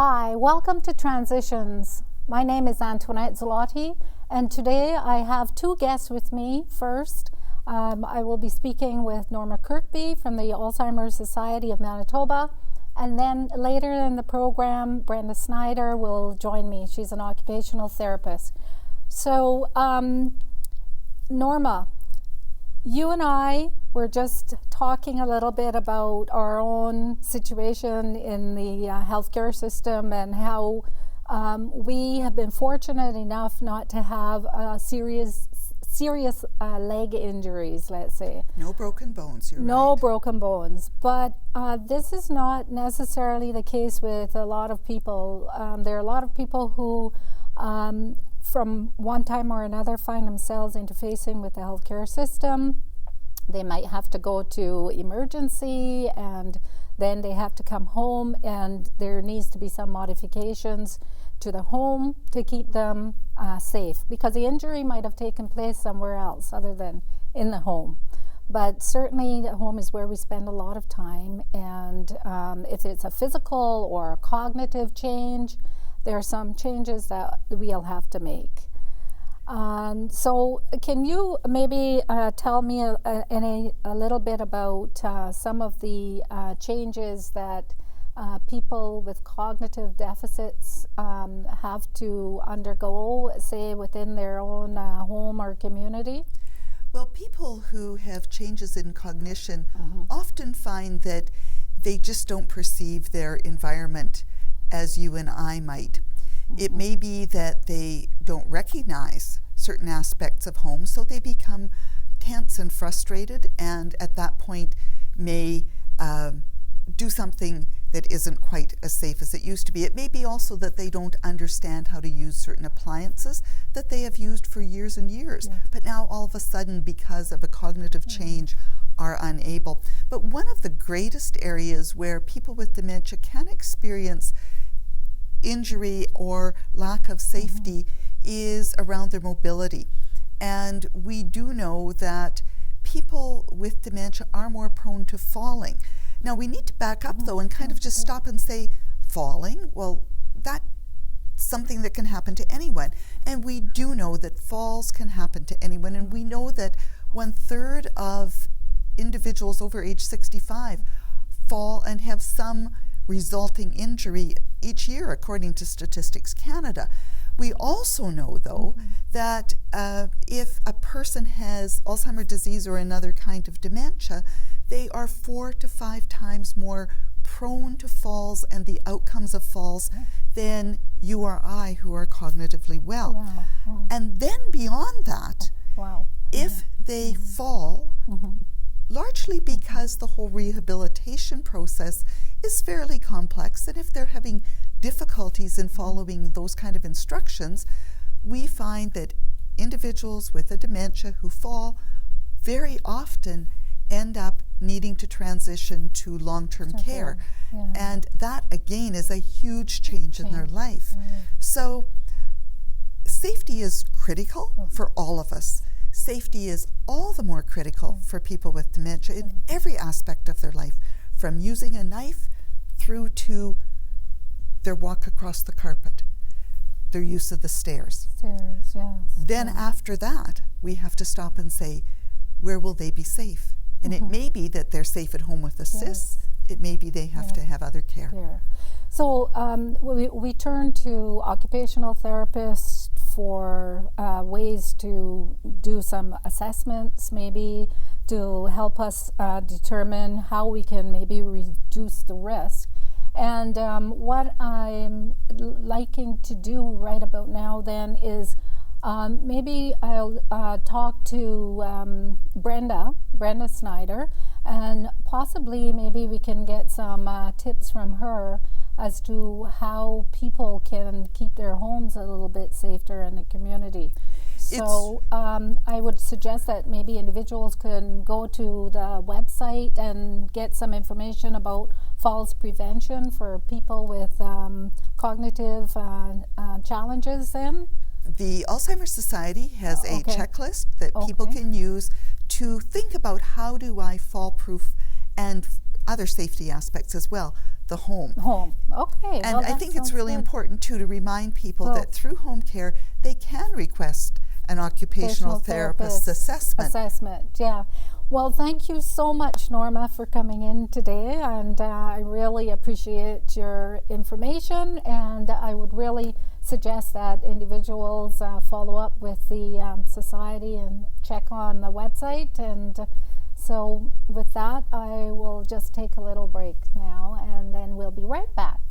Hi, welcome to Transitions. My name is Antoinette Zloty, and today I have two guests with me. First, I will be speaking with Norma Kirkby from the Alzheimer's Society of Manitoba, and then later in the program, Brenda Snyder will join me. She's an occupational therapist. So, Norma, you and I were just talking a little bit about our own situation in the healthcare system and how we have been fortunate enough not to have serious leg injuries, let's say. No broken bones, you're No right. broken bones. But this is not necessarily the case with a lot of people. There are a lot of people who from one time or another find themselves interfacing with the healthcare system. They might have to go to emergency and then they have to come home, and there needs to be some modifications to the home to keep them safe, because the injury might have taken place somewhere else other than in the home. But certainly the home is where we spend a lot of time, and if it's a physical or a cognitive change, there are some changes that we'll have to make. So can you maybe tell me a little bit about some of the changes that people with cognitive deficits have to undergo, say, within their own home or community? Well, people who have changes in cognition often find that they just don't perceive their environment as you and I might. It may be that they don't recognize certain aspects of home, so they become tense and frustrated, and at that point may do something that isn't quite as safe as it used to be. It may be also that they don't understand how to use certain appliances that they have used for years and years, but now all of a sudden, because of a cognitive change, are unable. But one of the greatest areas where people with dementia can experience injury or lack of safety is around their mobility. And we do know that people with dementia are more prone to falling. Now we need to back up though and kind of just stop and say, falling? Well, that's something that can happen to anyone. And we do know that falls can happen to anyone, and we know that 1/3 of individuals over age 65 fall and have some resulting injury each year, according to Statistics Canada. We also know, though, that if a person has Alzheimer's disease or another kind of dementia, they are 4 to 5 times more prone to falls and the outcomes of falls than you or I, who are cognitively well. And then beyond that, if they fall, largely because the whole rehabilitation process is fairly complex, and if they're having difficulties in following those kind of instructions, we find that individuals with a dementia who fall very often end up needing to transition to long-term care. And that, again, is a huge change in their life. So safety is critical for all of us. Safety is all the more critical for people with dementia in every aspect of their life, from using a knife through to their walk across the carpet, their use of the stairs. Then after that, we have to stop and say, where will they be safe? And it may be that they're safe at home with assists. It may be they have to have other care. So we turn to occupational therapists for ways to do some assessments, maybe to help us determine how we can maybe reduce the risk. And what I'm liking to do right about now then is maybe I'll talk to Brenda Snyder, and possibly maybe we can get some tips from her as to how people can keep their homes a little bit safer in the community. So I would suggest that maybe individuals can go to the website and get some information about falls prevention for people with cognitive challenges then. The Alzheimer's Society has a checklist that people can use to think about, how do I fall proof, and other safety aspects as well. the home. Home. Okay. And well, I that think it's sounds really good. important too to remind people Well- that through home care they can request an occupational therapist assessment. Yeah. Well, thank you so much, Norma, for coming in today, and I really appreciate your information, and I would really suggest that individuals follow up with the society and check on the website. And so with that, I will just take a little break now, and then we'll be right back.